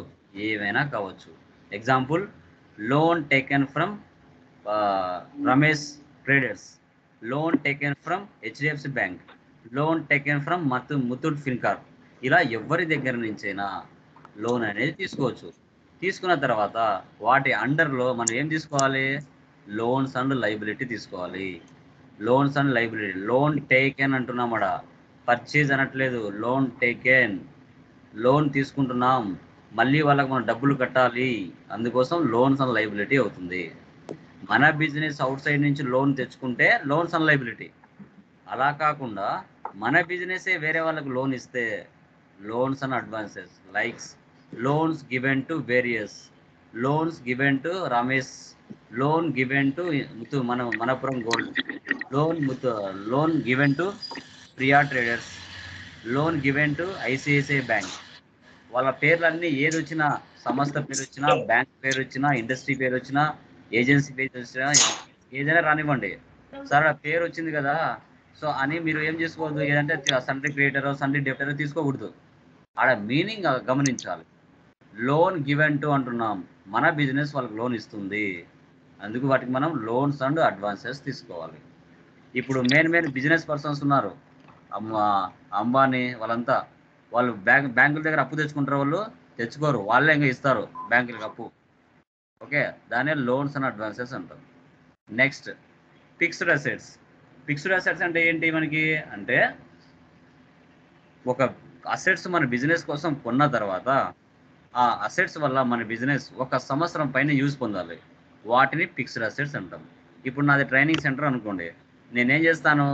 ఏవైనా కావచ్చు. Example, loan taken from Ramesh traders. Loan taken from HDFC bank, loan taken from Muthoot Fincorp. ఇలా ఎవరి దగ్గర నుంచైనా లోన్ అనేది తీసుకోవచ్చు. తీసుకున్న తర్వాత వాటి అండర్లో మనం ఏం తీసుకోవాలి? లోన్స్ అండ్ లైబిలిటీ తీసుకోవాలి. Loans and liability. Loan taken అంటున్నామడ, పర్చేజ్ అనట్లేదు. లోన్ టేకెన్, లోన్ తీసుకుంటున్నాం, మళ్ళీ వాళ్ళకి మనం డబ్బులు కట్టాలి, అందుకోసం లోన్స్ అండ్ లైబిలిటీ అవుతుంది. మన బిజినెస్ అవుట్ సైడ్ నుంచి లోన్ తెచ్చుకుంటే లోన్స్ అండ్ లైబిలిటీ. అలా కాకుండా మన బిజినెసే వేరే వాళ్ళకి లోన్ ఇస్తే loans and advances. Likes loans given to various, loans given to Ramesh, loan given to Manappuram gold, loan given to Priya traders, loan given to ICICI bank. వాళ్ళ పేర్లన్నీ ఏది వచ్చినా, సంస్థ పేరు వచ్చినా, బ్యాంక్ పేరు వచ్చినా, ఇండస్ట్రీ పేరు వచ్చినా, ఏజెన్సీ పేరు వచ్చినా, ఏదైనా రానివ్వండి, సార్ ఆ పేరు వచ్చింది కదా సో అని మీరు ఏం చేసుకోవద్దు, ఏదంటే సండే క్రియేటర్ సండే డెప్టర్ తీసుకోకూడదు. ఆడ మీనింగ్ గమనించాలి. లోన్ గివెన్ టు అంటున్నాం, మన బిజినెస్ వాళ్ళకి లోన్ ఇస్తుంది, అందుకు వాటికి మనం లోన్స్ అండ్ అడ్వాన్సెస్ తీసుకోవాలి. ఇప్పుడు మెయిన్ బిజినెస్ పర్సన్స్ ఉన్నారు, అంబానీ వాళ్ళంతా, వాళ్ళు బ్యాంకుల దగ్గర అప్పు తెచ్చుకుంటారు, వాళ్ళు తెచ్చుకోరు, వాళ్ళే ఇంకా ఇస్తారు బ్యాంకులకు అప్పు. ఓకే, దానే లోన్స్ అండ్ అడ్వాన్సెస్ అంటారు. Next fixed assets. Fixed assets అంటే ఏంటి మనకి అంటే, ఒక అసెట్స్ మన బిజినెస్ కోసం కొన్న తర్వాత ఆ అసెట్స్ వల్ల మన బిజినెస్ 1 సంవత్సరం పైన యూజ్ పొందాలి, వాటిని ఫిక్స్డ్ అసెట్స్ అంటాం. ఇప్పుడు నాది ట్రైనింగ్ సెంటర్ అనుకోండి, నేనేం చేస్తాను,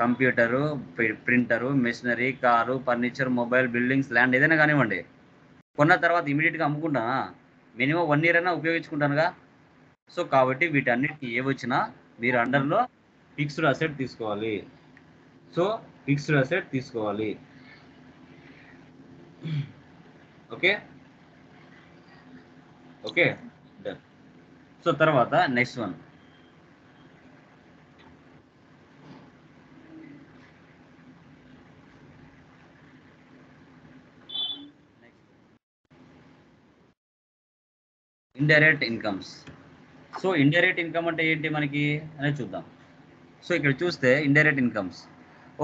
computer, printer, machinery, car, furniture, mobile, buildings, land ఏదైనా కానివ్వండి, కొన్న తర్వాత ఇమీడియట్గా అమ్ముకుంటానా? మినిమం 1 year అయినా ఉపయోగించుకుంటానుగా. సో కాబట్టి వీటన్నిటికి ఏ వచ్చినా మీరు అండర్లో ఫిక్స్డ్ అసెట్ తీసుకోవాలి. సో ఫిక్స్డ్ అసెట్ తీసుకోవాలి. Okay okay done. సో తర్వాత next one, indirect incomes. So indirect income అంటే ఏంటి మనకి అనేది చూద్దాం. సో ఇక్కడ చూస్తే ఇండైరెక్ట్ ఇన్కమ్స్.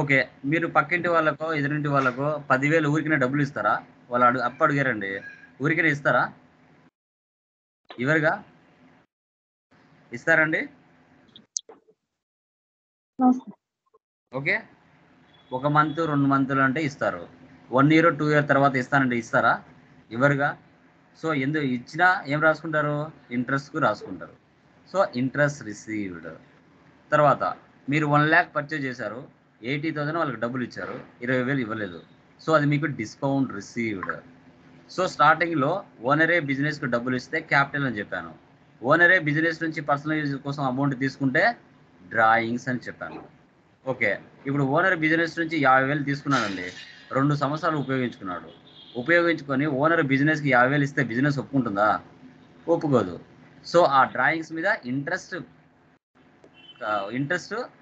ఓకే, మీరు పక్కింటి వాళ్ళకో ఎదురింటి వాళ్ళకో 10,000 ఊరికినే డబ్బులు ఇస్తారా? వాళ్ళు అప్పు అడిగారండి, ఊరికినే ఇస్తారా? ఇవరుగా ఇస్తారండి? ఓకే, 1 month 2 months అంటే ఇస్తారు. 1 year 2 year తర్వాత ఇస్తానంటే ఇస్తారా? ఇవరుగా. సో ఎందుకు ఇచ్చినా ఏం రాసుకుంటారు? ఇంట్రెస్ట్కు రాసుకుంటారు. So interest received. తర్వాత మీరు 1 lakh పర్చేజ్ చేశారు, 80,000 వాళ్ళకి డబ్బులు ఇచ్చారు, 20,000 ఇవ్వలేదు, సో అది మీకు డిస్కౌంట్ రిసీవ్డ్. సో స్టార్టింగ్లో ఓనరే బిజినెస్కి డబ్బులు ఇస్తే క్యాపిటల్ అని చెప్పాను, ఓనరే బిజినెస్ నుంచి పర్సనల్ యూజ్ కోసం అమౌంట్ తీసుకుంటే డ్రాయింగ్స్ అని చెప్పాను. ఓకే, ఇప్పుడు ఓనర్ బిజినెస్ నుంచి 50,000 తీసుకున్నాడండి, 2 సంవత్సరాలు ఉపయోగించుకొని ఓనర్ బిజినెస్కి 50,000 ఇస్తే బిజినెస్ ఒప్పుకుంటుందా? ఒప్పుకోదు. సో ఆ డ్రాయింగ్స్ మీద ఇంట్రెస్ట్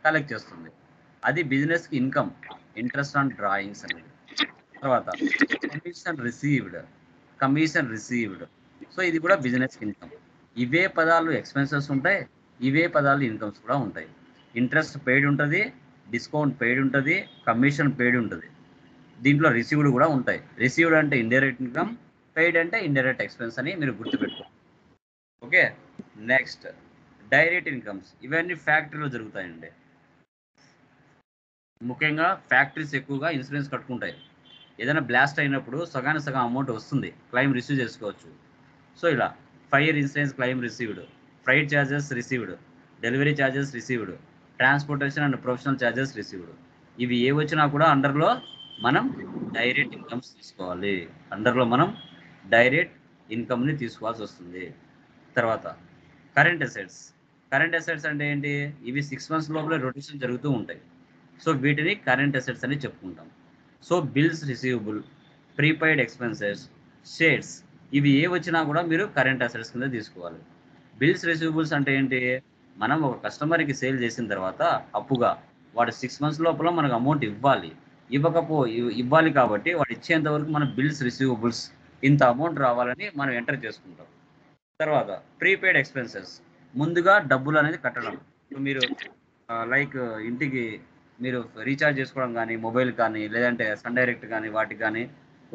కలెక్ట్ చేస్తుంది, అది బిజినెస్కి ఇన్కమ్, ఇంట్రెస్ట్ ఆన్ డ్రాయింగ్స్ అనేది. తర్వాత కమిషన్ రిసీవ్డ్. సో ఇది కూడా బిజినెస్కి ఇన్కమ్. ఇవే పదాలు ఎక్స్పెన్సెస్ ఉంటాయి, ఇవే పదాలు ఇన్కమ్స్ కూడా ఉంటాయి. ఇంట్రెస్ట్ పెయిడ్ ఉంటుంది, డిస్కౌంట్ పెయిడ్ ఉంటుంది, కమిషన్ పెయిడ్ ఉంటుంది, దీంట్లో రిసీవ్డ్ కూడా ఉంటాయి. రిసీవ్డ్ అంటే ఇండైరెక్ట్ ఇన్కమ్, పెయిడ్ అంటే ఇండైరెక్ట్ ఎక్స్పెన్స్ అని మీరు గుర్తుపెట్టుకోండి. Okay, next direct incomes. ఇవన్నీ ఫ్యాక్టరీలో జరుగుతాయండి, ముఖ్యంగా ఫ్యాక్టరీస్ ఎక్కువగా ఇన్సూరెన్స్ కట్టుకుంటాయి. ఏదైనా బ్లాస్ట్ అయినప్పుడు సగానికి సగం అమౌంట్ వస్తుంది, క్లెయిమ్ రిసీవ్ చేసుకోవచ్చు. సో ఇలా fire insurance claim received, freight charges received, delivery charges received, transportation and professional charges received. ఇవి ఏ వచ్చినా కూడా అండర్లో మనం డైరెక్ట్ ఇన్కమ్స్ తీసుకోవాలి, అండర్లో మనం డైరెక్ట్ ఇన్కమ్ని తీసుకోవాల్సి వస్తుంది. తర్వాత కరెంట్ అసెట్స్ అంటే ఏంటి? ఇవి 6 months లోపల రొటేషన్ జరుగుతూ ఉంటాయి, సో వీటిని కరెంట్ అసెట్స్ అని చెప్పుకుంటాం. So bills receivable, prepaid expenses, shares, ఇవి ఏ వచ్చినా కూడా మీరు కరెంట్ అసెట్స్ కింద తీసుకోవాలి. బిల్స్ రిసీవబుల్స్ అంటే ఏంటి? మనం ఒక కస్టమర్కి సేల్ చేసిన తర్వాత అప్పుగా వాడు 6 months లోపల మనకు అమౌంట్ ఇవ్వాలి, ఇవ్వాలి కాబట్టి వాడు ఇచ్చేంత వరకు మన బిల్స్ రిసీవబుల్స్ ఇంత అమౌంట్ రావాలని మనం ఎంటర్ చేసుకుంటాం. తర్వాత ప్రీపెయిడ్ ఎక్స్పెన్సెస్, ముందుగా డబ్బులు అనేది కట్టడం. మీరు లైక్ ఇంటికి మీరు రీఛార్జ్ చేసుకోవడం కానీ మొబైల్ కానీ లేదంటే సన్ డైరెక్ట్ కానీ వాటికి కానీ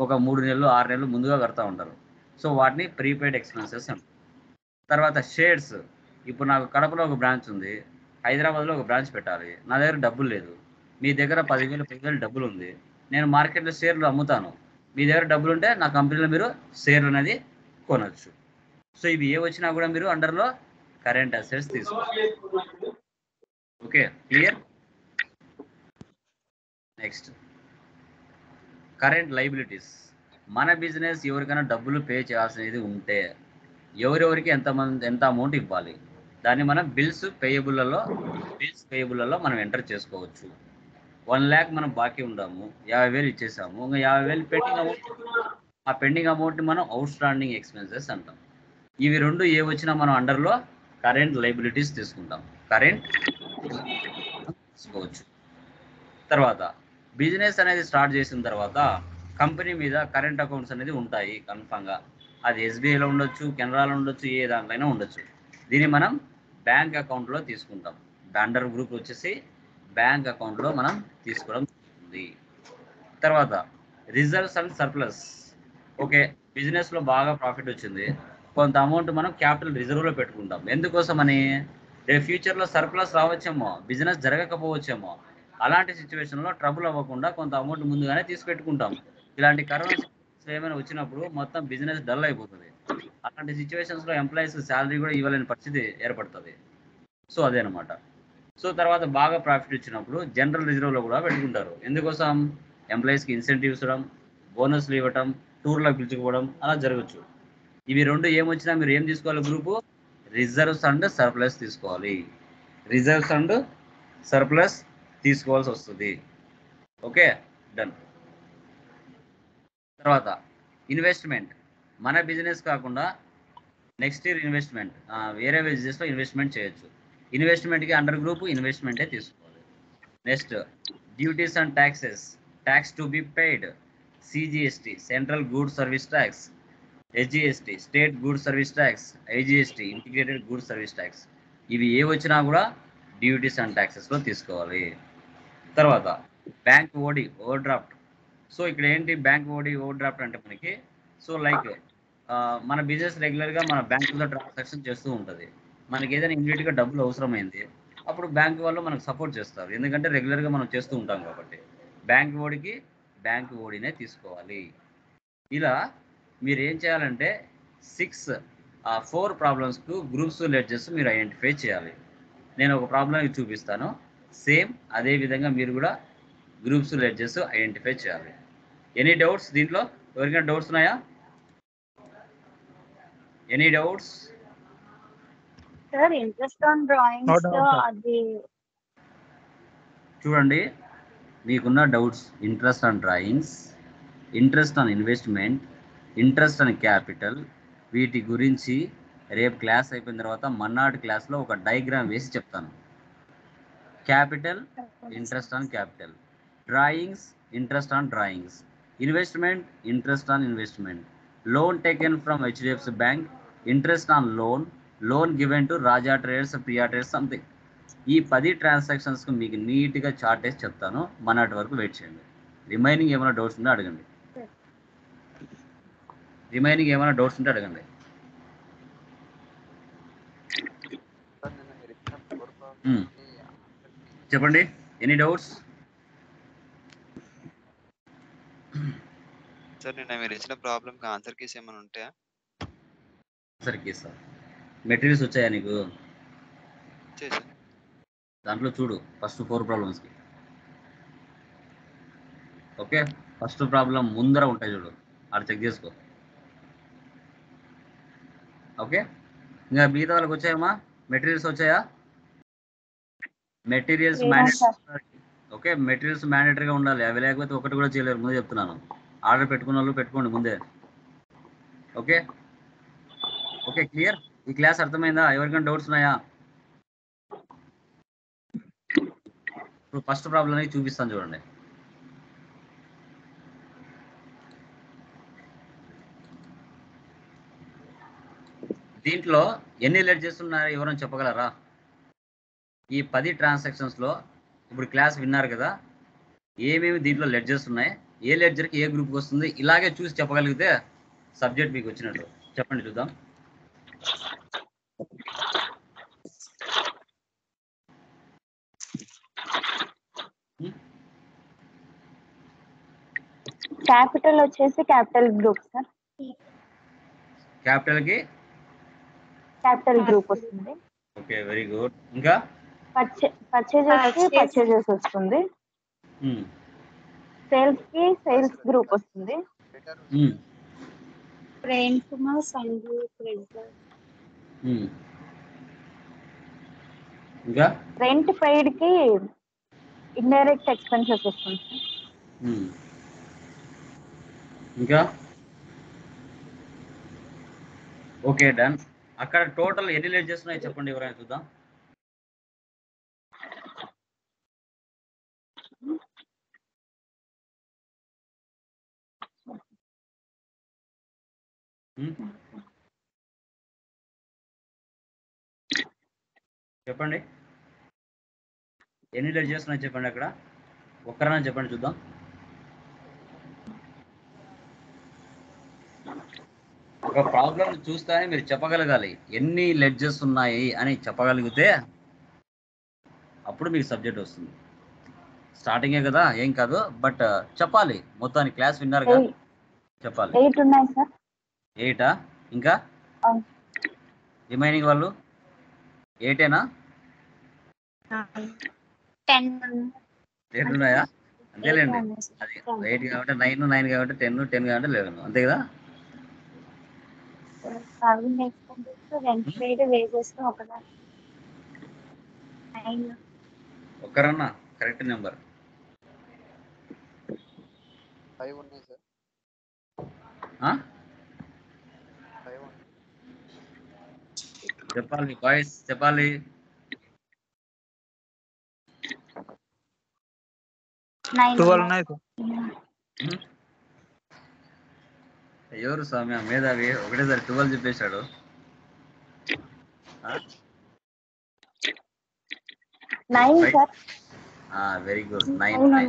ఒక 3 నెలలు 6 నెలలు ముందుగా కడతా ఉంటారు. సో వాటిని ప్రీపెయిడ్ ఎక్స్పెన్సెస్ అంటారు. తర్వాత షేర్స్. ఇప్పుడు నాకు కడపలో ఒక బ్రాంచ్ ఉంది. హైదరాబాద్లో ఒక బ్రాంచ్ పెట్టాలి. నా దగ్గర డబ్బులు లేదు. మీ దగ్గర 10,000 10,000 డబ్బులు ఉంది. నేను మార్కెట్లో షేర్లు అమ్ముతాను. మీ దగ్గర డబ్బులు ఉంటే నా కంపెనీలో మీరు షేర్లు అనేది కొనొచ్చు. సో ఇవి ఏ వచ్చినా కూడా మీరు అండర్లో కరెంట్ అసెట్స్ తీసుకోవాలి. Okay, clear? Next current liabilities. మన బిజినెస్ ఎవరికైనా డబ్బులు పే చేయాల్సినది ఉంటే ఎవరెవరికి ఎంత అమౌంట్ ఇవ్వాలి, దాన్ని మనం బిల్స్ పేయబుల్లలో మనం ఎంటర్ చేసుకోవచ్చు. 1 lakh మనం బాకీ ఉండాము, 50,000 ఇచ్చేసాము, ఇంకా 50,000 పెండింగ్ అమౌంట్. ఆ పెండింగ్ అమౌంట్ని మనం అవుట్ స్టాండింగ్ ఎక్స్పెన్సెస్ అంటాం. ఇవి రెండు ఏ వచ్చినా మనం అండర్లో కరెంట్ లైబిలిటీస్ తీసుకుంటాం. కరెంట్ తీసుకోవచ్చు. తర్వాత బిజినెస్ అనేది స్టార్ట్ చేసిన తర్వాత కంపెనీ మీద కరెంట్ అకౌంట్స్ అనేది ఉంటాయి కన్ఫామ్గా. అది ఎస్బీఐలో ఉండొచ్చు, కెనరాలో ఉండొచ్చు, ఏ దాంట్లోనే ఉండొచ్చు. దీన్ని మనం బ్యాంక్ అకౌంట్లో తీసుకుంటాం. అండర్ గ్రూప్ వచ్చేసి బ్యాంక్ అకౌంట్లో మనం తీసుకోవడం జరుగుతుంది. తర్వాత రిజర్వ్స్ అండ్ సర్ప్లస్. ఓకే, బిజినెస్లో బాగా ప్రాఫిట్ వచ్చింది, కొంత అమౌంట్ మనం క్యాపిటల్ రిజర్వ్లో పెట్టుకుంటాం. ఎందుకోసమని? రేపు ఫ్యూచర్లో సర్ప్లస్ రావచ్చేమో, బిజినెస్ జరగకపోవచ్చేమో. అలాంటి సిచ్యువేషన్లో ట్రబుల్ అవ్వకుండా కొంత అమౌంట్ ముందుగానే తీసి పెట్టుకుంటాం. ఇలాంటి కరోనా సిచ్యువేషన్స్ ఏమైనా వచ్చినప్పుడు మొత్తం బిజినెస్ డల్ అయిపోతుంది. అలాంటి సిచ్యువేషన్స్లో ఎంప్లాయీస్ శాలరీ కూడా ఇవ్వలేని పరిస్థితి ఏర్పడుతుంది. సో అదే అనమాట. సో తర్వాత బాగా ప్రాఫిట్ వచ్చినప్పుడు జనరల్ రిజర్వ్లో కూడా పెట్టుకుంటారు. ఎందుకోసం? ఎంప్లాయీస్కి ఇన్సెంటివ్స్ ఇవ్వడం, బోనస్లు ఇవ్వడం, టూర్లకు పిలుచుకోవడం అలా జరగచ్చు. ఇవి రెండు ఏమొచ్చినా మీరు ఏం తీసుకోవాలి? గ్రూపు రిజర్వ్స్ అండ్ సర్ప్లస్ తీసుకోవాలి. రిజర్వ్స్ అండ్ సర్ప్లస్ తీసుకోవాల్సి వస్తుంది. Okay, done. తర్వాత ఇన్వెస్ట్మెంట్. మన బిజినెస్ కాకుండా నెక్స్ట్ ఇయర్ ఇన్వెస్ట్మెంట్ వేరే బిజినెస్లో ఇన్వెస్ట్మెంట్ చేయొచ్చు. ఇన్వెస్ట్మెంట్కి అండర్ గ్రూప్ ఇన్వెస్ట్మెంటే తీసుకోవాలి. Next duties and taxes. Tax to be paid. CGST central goods service tax, SGST state goods service tax, IGST integrated goods service tax. ఇవి ఏ వచ్చినా కూడా డ్యూటీస్ అండ్ ట్యాక్సెస్లో తీసుకోవాలి. తర్వాత బ్యాంక్ ఓవర్ డ్రాఫ్ట్. సో ఇక్కడ ఏంటి bank over draft అంటే మనకి, సో లైక్ మన బిజినెస్ రెగ్యులర్గా మన బ్యాంకులో ట్రాన్సాక్షన్ చేస్తూ ఉంటుంది. మనకి ఏదైనా ఇమీడియట్గా డబ్బులు అవసరమైంది, అప్పుడు బ్యాంక్ వాళ్ళు మనకు సపోర్ట్ చేస్తారు. ఎందుకంటే రెగ్యులర్గా మనం చేస్తూ ఉంటాం కాబట్టి. బ్యాంక్ ఓడినే తీసుకోవాలి. ఇలా మీరు ఏం చేయాలంటే 4 ప్రాబ్లమ్స్కు గ్రూప్స్ లెడ్జెస్ మీరు ఐడెంటిఫై చేయాలి. నేను ఒక ప్రాబ్లం చూపిస్తాను, సేమ్ అదే విధంగా మీరు కూడా గ్రూప్స్ లెడ్జెస్ ఐడెంటిఫై చేయాలి. ఎనీ డౌట్స్ దీంట్లో? ఎవరికైనా డౌట్స్ ఉన్నాయా? Any doubts? Sir interest on drawings అది చూడండి, మీకున్న doubts interest on drawings, interest on investment, interest on capital, వీటి గురించి రేపు క్లాస్ అయిపోయిన తర్వాత మన్నాడు క్లాస్లో ఒక డయాగ్రామ్ వేసి చెప్తాను. Capital, interest on capital. Drawings, interest on drawings. Investment, interest on investment. Loan taken from HDFC bank, interest on loan given to Raja traders, Priya traders, something. ఈ 10 ట్రాన్సాక్షన్స్కి మీకు నీట్గా చార్ట్ వేసి చెప్తాను. మనాటి వరకు వెయిట్ చేయండి. రిమైనింగ్ ఏమైనా డౌట్స్ ఉంటే అడగండి. చెప్పండి, ఎనీ డౌట్స్? సార్ నిన్న మీరు ఇచ్చిన ప్రాబ్లంకి ఆన్సర్ కీస్ ఏమైనా ఉంటాయా? ఆన్సర్ కీస్ మెటీరియల్స్ వచ్చాయా నీకు? చేసా. దాంట్లో చూడు ఫస్ట్ 4 ప్రాబ్లమ్స్కి. ఓకే, ఫస్ట్ ప్రాబ్లం ముందర ఉంటాయి చూడు, అది చెక్ చేసుకో. ఓకే, ఇంకా మిగతా వాళ్ళకి వచ్చాయమ్మా? మెటీరియల్స్ వచ్చాయా? Materials mandatory. ఓకే, మెటీరియల్స్ మ్యాండేటరీగా ఉండాలి. అవి లేకపోతే ఒకటి కూడా చేయలేరు, ముందే చెప్తున్నాను. ఆర్డర్ పెట్టుకున్న వాళ్ళు పెట్టుకోండి ముందే. Okay okay, clear? ఈ క్లాస్ అర్థమైందా? ఎవరికైనా డౌట్స్ ఉన్నాయా? ఇప్పుడు ఫస్ట్ ప్రాబ్లం అనేది చూపిస్తాను చూడండి. దీంట్లో ఎన్ని లెడ్జెస్ ఉన్నాయో ఎవరైనా చెప్పగలరా? ఈ 10 ట్రాన్సాక్షన్స్లో ఇప్పుడు క్లాస్ విన్నారు కదా, ఏమేమి దీంట్లో లెడ్జర్స్ ఉన్నాయి, ఏ లెడ్జర్కి ఏ గ్రూప్కి వస్తుంది, ఇలాగే చూసి చెప్పగలిగితే సబ్జెక్ట్ మీకు వచ్చినట్టు. చెప్పండి చూద్దాం. క్యాపిటల్ వచ్చేసి క్యాపిటల్ గ్రూప్ సార్. క్యాపిటల్కి క్యాపిటల్ గ్రూప్ వస్తుంది. Okay, very good. ఇంకా పర్చేజెస్ కి పర్చేజెస్ వస్తుంది. సేల్స్ కి సేల్స్ గ్రూప్ వస్తుంది. Rent sundry creditor. ఇంకా రెంట్ పెయిడ్ కి ఇండైరెక్ట్ ఎక్స్పెన్సెస్ వస్తుంది. ఇంకా ఓకే, డన్. అక్కడ టోటల్ ఎన్ని లెడ్జర్స్ ఉన్నాయో చెప్పండి, ఎవరైనా చూద్దాం. చెప్పండి, ఎన్ని లెడ్జర్స్ ఉన్నాయో చెప్పండి. అక్కడ ఒక్కరైనా చెప్పండి చూద్దాం. ఒక ప్రాబ్లం చూస్తానే మీరు చెప్పగలగాలి. ఎన్ని లెడ్జర్స్ ఉన్నాయి అని చెప్పగలిగితే అప్పుడు మీకు సబ్జెక్ట్ వస్తుంది. స్టార్టింగే కదా, ఏం కాదు, బట్ చెప్పాలి. మొత్తానికి క్లాస్ విన్నారు కదా, చెప్పాలి. 8 ఉన్నాయి సార్. 8ఆ? ఇంకా రిమైనింగ్ వాళ్ళు 8ఏనా? 10 ఉన్నాయా? అంతేలేండి. అది 8 కాబట్టి 9, 9 కాబట్టి 10, 10 కాబట్టి 11, అంతే కదా. ఒక్కరన్నా కరెక్ట్ నెంబర్. 5 ఉన్నాయి సార్. 5 ఉన్నాయి. చెప్పాలి బాయ్స్, చెప్పాలి. ఎవరు స్వామి మేధావి ఒకటేసారి 12 చెప్పేశాడు. Very good. 9 ఉన్నాయి.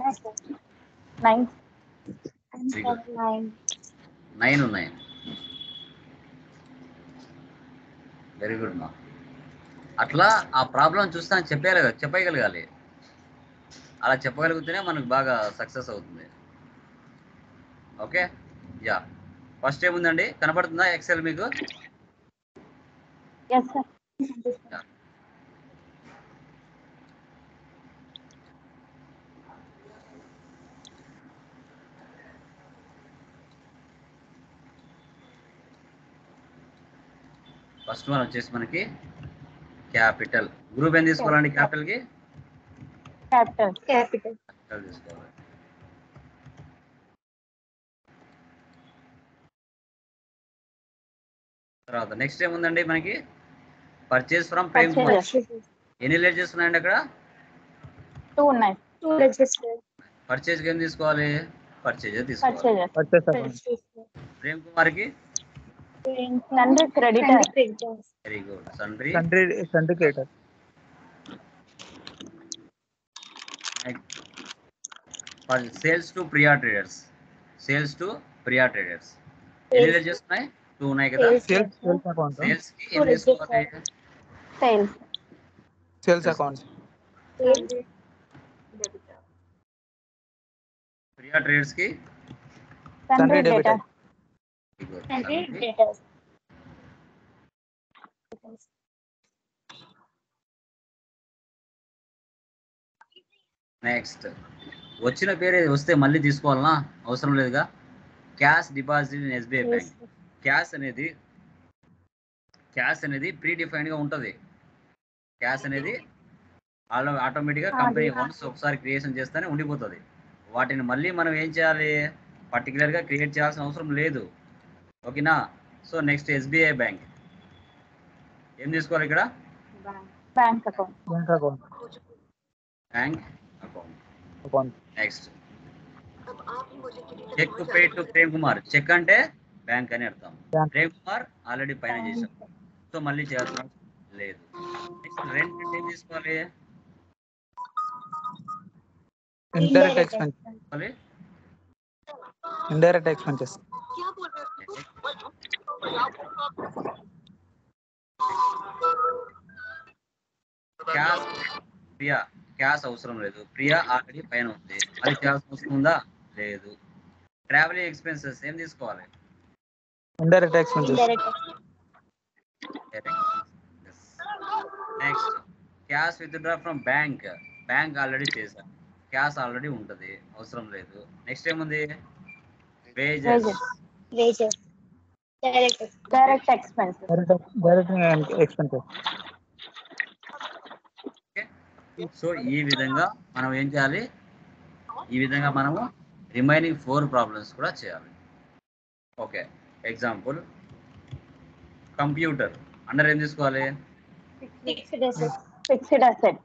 వెరీ గుడ్ మా. అట్లా ఆ ప్రాబ్లం చూస్తాను చెప్పగలగాలి. అలా చెప్పగలిగితేనే మనకు బాగా సక్సెస్ అవుతుంది. Okay, yeah. ఫస్ట్ ఏముందండి, కనపడుతుందా ఎక్సెల్ మీకు? ఫస్ట్ వన్ వచ్చేసి మనకి క్యాపిటల్. గ్రూప్ ఏం తీసుకోవాలండి? క్యాపిటల్ కి క్యాపిటల్ తీసుకోవాలి. తర్వాత నెక్స్ట్ ఏముందండి మనకి? Purchase from Prem Kumar. ఎన్ని లెడ్జర్స్ ఉన్నాయండి అక్కడ? 2 ఉన్నాయి. పర్చేస్ ఏం తీసుకోవాలి? పర్చేజ్ తీసుకోవాలి. ప్రేమ్ కుమార్ కి sundry creditor. Very good. Sundry creditor. Sales to Priya traders. ఎన్ని లెడ్జర్స్ ఉన్నాయి? 2 ఉన్నాయి కదా. సేల్స్ కి ఏం తీసుకోవాలి? Sales account. ప్రియా ట్రేడర్స్ కి సండ్రీ డెబిటర్. నెక్స్ట్ వచ్చిన పేరు వస్తే మళ్ళీ తీసుకోవాలనా? అవసరం లేదుగా. Cash deposit in SBI bank. Cash అనేది ప్రీ డిఫైన్డ్ గా ఉంటుంది. క్యాష్ అనేది ఆటోమేటిక్గా కంపెనీ వన్స్ ఒకసారి క్రియేషన్ చేస్తేనే ఉండిపోతుంది. వాటిని మళ్ళీ మనం ఏం చేయాలి? పర్టికులర్గా క్రియేట్ చేయాల్సిన అవసరం లేదు. ఓకేనా? సో నెక్స్ట్ ఎస్బీఐ బ్యాంక్ ఏం తీసుకోవాలి ఇక్కడ? Bank account. Next cheque paid to Prem Kumar. Cheque అంటే బ్యాంక్ అని అర్థం. ప్రేమ్ కుమార్ ఆల్రెడీ పైన చేశాం, సో మళ్ళీ చేయాల్సిన లేదు. నెక్స్ట్ రెంట్ అంటే ఏం తీసుకోవాలి? ఇండైరెక్ట్ ఎక్స్పెన్స్ మళ్ళీ indirect expenses cash Priya cash అవసరం లేదు. ప్రియా ఆల్రెడీ పైన ఉంది, అది క్యాష్ వస్తుందా? లేదు. ట్రావెలింగ్ ఎక్స్పెన్సెస్ ఏం తీసుకోవాలి? Indirect expenses next cash withdraw from bank. Bank already చేశాం, క్యాష్ ఆల్రెడీ ఉంటుంది, అవసరం లేదు. నెక్స్ట్ ఏముంది? Wages. wages, direct direct expenses. Direct expenses. So ఈ విధంగా మనం ఏం చేయాలి? ఈ విధంగా మనము రిమైనింగ్ 4 ప్రాబ్లమ్స్ కూడా చేయాలి. ఓకే, ఎగ్జాంపుల్ కంప్యూటర్ అండర్ ఏం తీసుకోవాలి? fixed assets, fixed asset.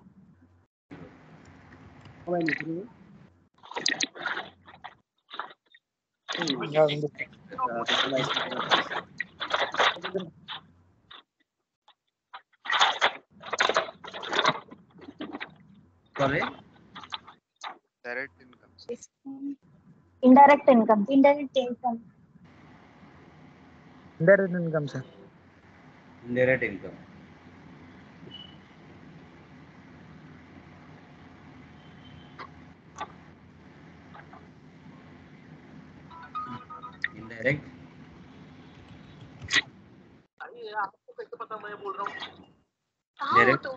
Direct income. Indirect income. indirect income, indirect income sir. Indirect income. Indirect direct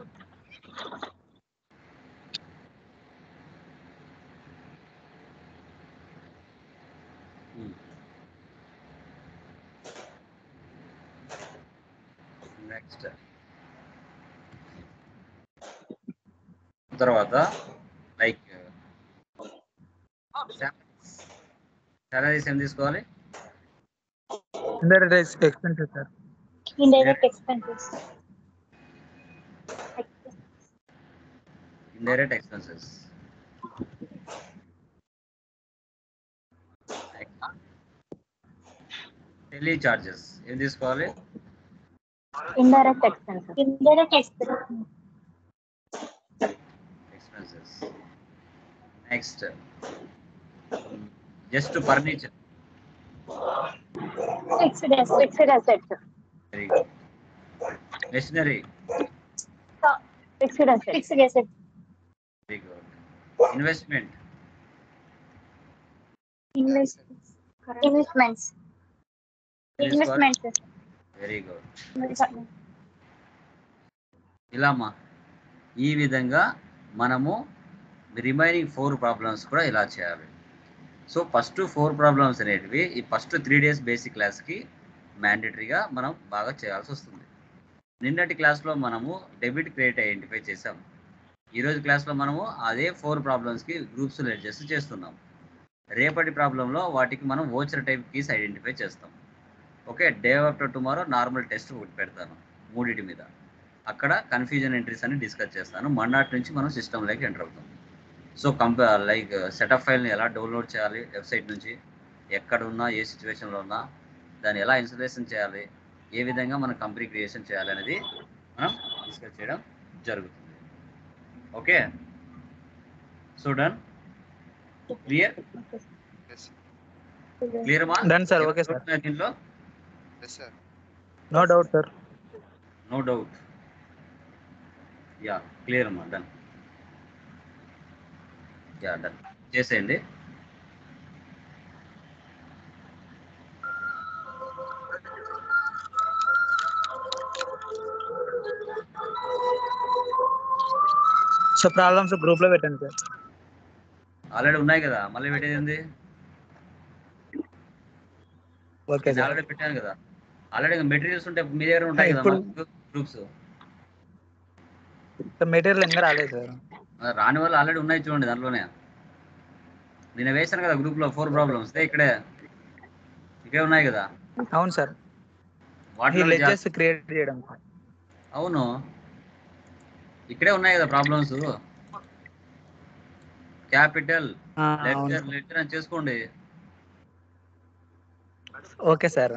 next తర్వాత లైక్ సాలరీస్ ఏం తీసుకోవాలి? Indirect expenses sir. indirect expenses, indirect expenses. Tele charges ఏం తీసుకోవాలి? Indirect expenses. indirect expenses, expenses. Next just furniture. fixed assets, fixed assets. Very good. Machinery. Fixed assets. fixed assets, very good. Investment. investments, very good. ఇలామా ఈ విధంగా మనము remaining 4 problems కూడా ఇలా చేయాలి. So first 4 problems అనేటివి ఈ ఫస్ట్ 3 days బేసిక్ క్లాస్కి మ్యాండేటరీగా మనం బాగా చేయాల్సి వస్తుంది. నిన్నటి క్లాస్లో మనము డెబిట్ క్రెడిట్ ఐడెంటిఫై చేసాం. ఈరోజు క్లాస్లో మనము అదే 4 ప్రాబ్లమ్స్కి గ్రూప్స్ అడ్జస్ట్ చేస్తున్నాం. రేపటి ప్రాబ్లంలో వాటికి మనం వోచర్ టైప్ కీస్ ఐడెంటిఫై చేస్తాం. Okay, day after tomorrow normal test ఒకటి పెడతాను మూడింటి మీద. అక్కడ కన్ఫ్యూజన్ ఎంట్రీస్ అని డిస్కస్ చేస్తాను. మొన్నటి నుంచి మనం సిస్టంలోకి ఎంటర్ అవుతాం. సో లైక్ సెటప్ ఫైల్ని ఎలా డౌన్లోడ్ చేయాలి వెబ్సైట్ నుంచి, ఎక్కడ ఉన్నా ఏ సిచ్యువేషన్లో ఉన్నా దాన్ని ఎలా ఇన్స్టాలేషన్ చేయాలి, ఏ విధంగా మనం కంపెనీ క్రియేషన్ చేయాలి అనేది మనం డిస్కస్ చేయడం జరుగుతుంది. Okay, so done. Clear clear మా? Done, sir. Okay, sir. దీంట్లో yes sir. No doubt sir. No doubt. Yeah clear అమ్మా. డన్. యా డన్ చేసేయండి. సో ప్రాబ్లమ్స్ గ్రూప్ లో పెట్టండి సార్. ఆల్రెడీ ఉన్నాయి కదా, మళ్ళీ పెట్టేది ఏంది? Okay sir. ఆల్రెడీ పెట్టాను కదా. ఆల్రెడీ మెటీరియల్స్ ఉంటే మీ దగ్గర ఉంటాయి కదా గ్రూప్స్. మెటీరియల్ ఇంకా రాలేదు సార్. రాని వాళ్ళు ఆల్రెడీ ఉన్నాయి చూడండి దాంట్లోనే. నేను వేసాను కదా గ్రూప్ లో 4 ప్రాబ్లమ్స్ ఇక్కడే ఉన్నాయి కదా. అవును సార్. వాటిలో లెడ్జర్స్ క్రియేట్ చేయడం. అవును, ఇక్కడే ఉన్నాయి కదా ప్రాబ్లమ్స్. క్యాపిటల్ లెడ్జర్ అని చేసుకోండి. Okay sir.